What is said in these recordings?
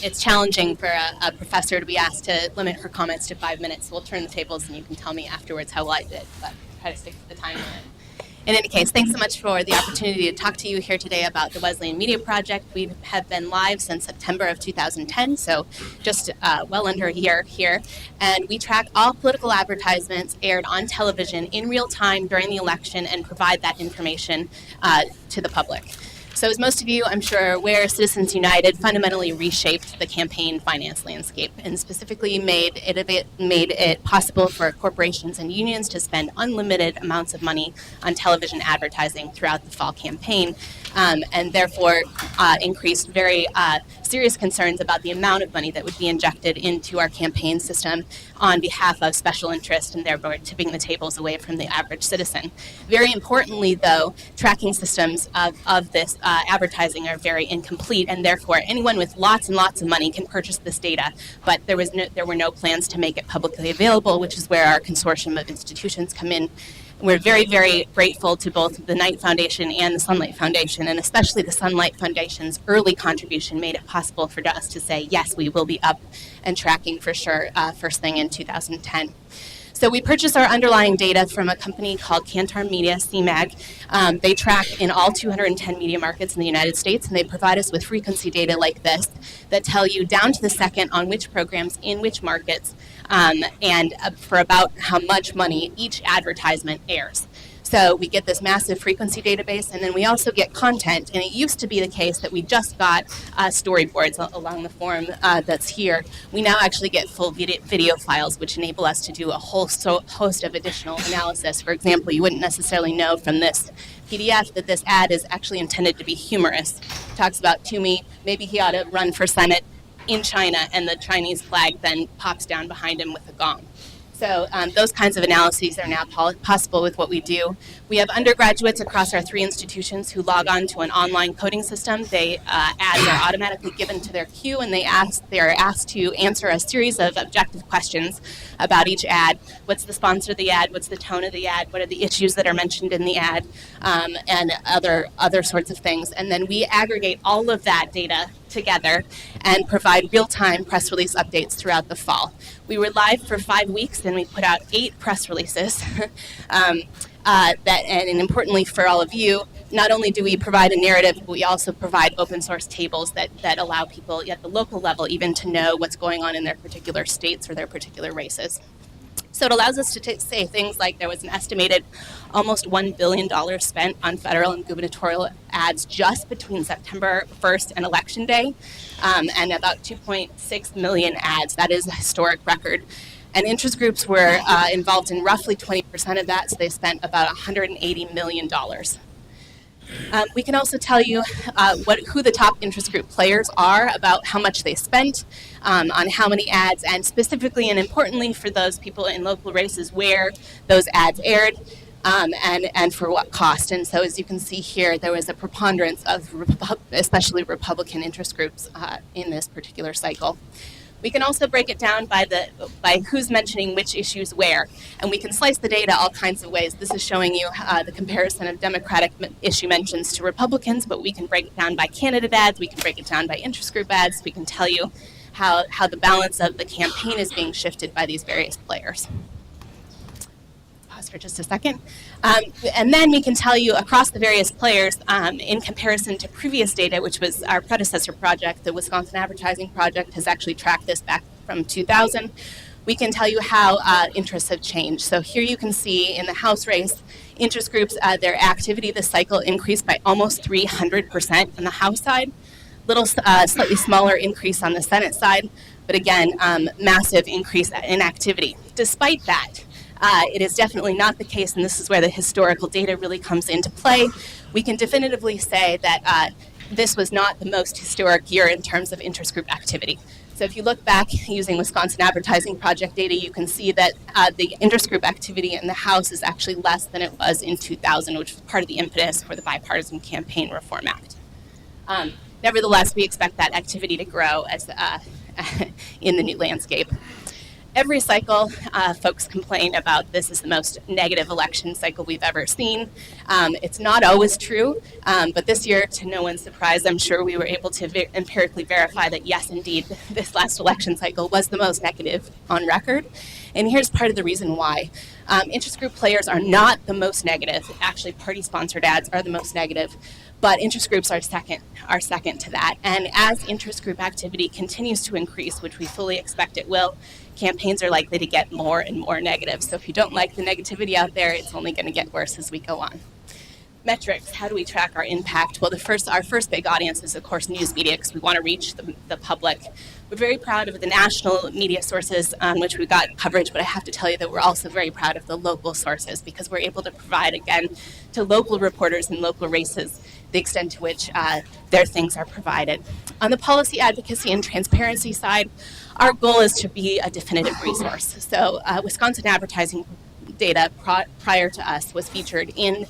it's challenging for a professor to be asked to limit her comments to 5 minutes. We'll turn the tables and you can tell me afterwards how well I did, but try to stick to the time limit. In any case, thanks so much for the opportunity to talk to you here today about the Wesleyan Media Project. We have been live since September of 2010, so just well under a year here. And we track all political advertisements aired on television in real time during the election and provide that information to the public. So as most of you, I'm sure, are aware, Citizens United fundamentally reshaped the campaign finance landscape and specifically made it possible for corporations and unions to spend unlimited amounts of money on television advertising throughout the fall campaign, and therefore increased very serious concerns about the amount of money that would be injected into our campaign system on behalf of special interest and therefore tipping the tables away from the average citizen. Very importantly, though, tracking systems of this advertising are very incomplete, and therefore anyone with lots and lots of money can purchase this data, but there were no plans to make it publicly available, which is where our consortium of institutions come in. We're very, very grateful to both the Knight Foundation and the Sunlight Foundation, and especially the Sunlight Foundation's early contribution made it possible for us to say, yes, we will be up and tracking for sure first thing in 2010. So we purchased our underlying data from a company called Kantar Media, CMAG. They track in all 210 media markets in the United States, and they provide us with frequency data like this that tell you down to the second on which programs in which markets and for about how much money each advertisement airs. So we get this massive frequency database, and then we also get content. And it used to be the case that we just got storyboards along the form that's here. We now actually get full video files, which enable us to do a whole host of additional analysis. For example, you wouldn't necessarily know from this PDF that this ad is actually intended to be humorous. It talks about Toomey, maybe he ought to run for Senate in China, and the Chinese flag then pops down behind him with a gong. So those kinds of analyses are now possible with what we do. We have undergraduates across our 3 institutions who log on to an online coding system. Ads are automatically given to their queue, and they are asked to answer a series of objective questions about each ad. What's the sponsor of the ad? What's the tone of the ad? What are the issues that are mentioned in the ad? And other sorts of things. And then we aggregate all of that data together and provide real-time press release updates throughout the fall. We were live for 5 weeks, and we put out 8 press releases. And importantly for all of you, not only do we provide a narrative, but we also provide open source tables that allow people at the local level even to know what's going on in their particular states or their particular races. So it allows us to say things like there was an estimated almost $1 billion spent on federal and gubernatorial ads just between September 1st and Election Day, and about 2.6 million ads. That is a historic record. And interest groups were involved in roughly 20% of that, so they spent about $180 million. We can also tell you who the top interest group players are, about how much they spent, on how many ads, and specifically and importantly for those people in local races where those ads aired, and for what cost. And so as you can see here, there was a preponderance of especially Republican interest groups in this particular cycle. We can also break it down by who's mentioning which issues where, and we can slice the data all kinds of ways. This is showing you the comparison of Democratic issue mentions to Republicans, but we can break it down by candidate ads, we can break it down by interest group ads, we can tell you how the balance of the campaign is being shifted by these various players. Pause for just a second. And then we can tell you across the various players, in comparison to previous data, which was our predecessor project, the Wisconsin Advertising Project has actually tracked this back from 2000. We can tell you how interests have changed. So here you can see in the House race, interest groups, their activity this cycle increased by almost 300% on the House side. Slightly smaller increase on the Senate side, but again, massive increase in activity. Despite that, it is definitely not the case, and this is where the historical data really comes into play. We can definitively say that this was not the most historic year in terms of interest group activity. So if you look back using Wisconsin Advertising Project data, you can see that the interest group activity in the House is actually less than it was in 2000, which was part of the impetus for the Bipartisan Campaign Reform Act. Nevertheless, we expect that activity to grow as in the new landscape. Every cycle, folks complain about this is the most negative election cycle we've ever seen. It's not always true, but this year, to no one's surprise, I'm sure we were able to empirically verify that yes, indeed, this last election cycle was the most negative on record. And here's part of the reason why. Interest group players are not the most negative. Actually, party-sponsored ads are the most negative. But interest groups are second to that. And as interest group activity continues to increase, which we fully expect it will, campaigns are likely to get more and more negative. So if you don't like the negativity out there, it's only going to get worse as we go on. Metrics, how do we track our impact? Well, our first big audience is, of course, news media, because we want to reach the public. We're very proud of the national media sources on which we got coverage, but I have to tell you that we're also very proud of the local sources, because we're able to provide, again, to local reporters in local races the extent to which their things are provided. On the policy advocacy and transparency side, our goal is to be a definitive resource. So Wisconsin advertising data prior to us was featured in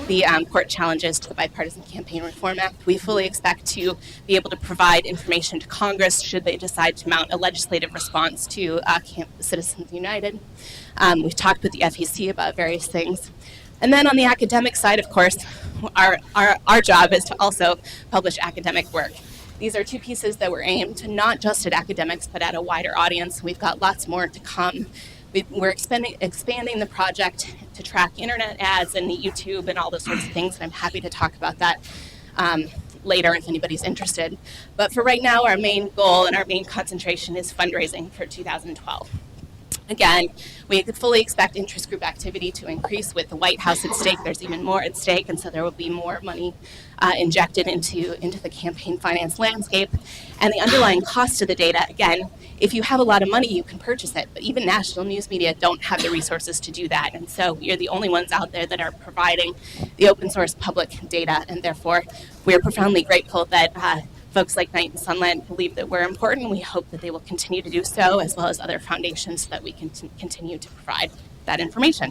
the court challenges to the Bipartisan Campaign Reform Act. We fully expect to be able to provide information to Congress should they decide to mount a legislative response to Citizens United. We've talked with the FEC about various things. And then on the academic side, of course, our job is to also publish academic work. These are two pieces that were aimed not just at academics, but at a wider audience. We've got lots more to come. We're expanding the project to track internet ads and YouTube and all those sorts of things, and I'm happy to talk about that later if anybody's interested. But for right now, our main goal and our main concentration is fundraising for 2012. Again, we could fully expect interest group activity to increase with the White House at stake. There's even more at stake, and so there will be more money injected into the campaign finance landscape. And the underlying cost of the data, again, if you have a lot of money, you can purchase it, but even national news media don't have the resources to do that. And so we are the only ones out there that are providing the open source public data, and therefore we are profoundly grateful that folks like Night and Sunland believe that we're important. We hope that they will continue to do so, as well as other foundations, so that we can continue to provide that information.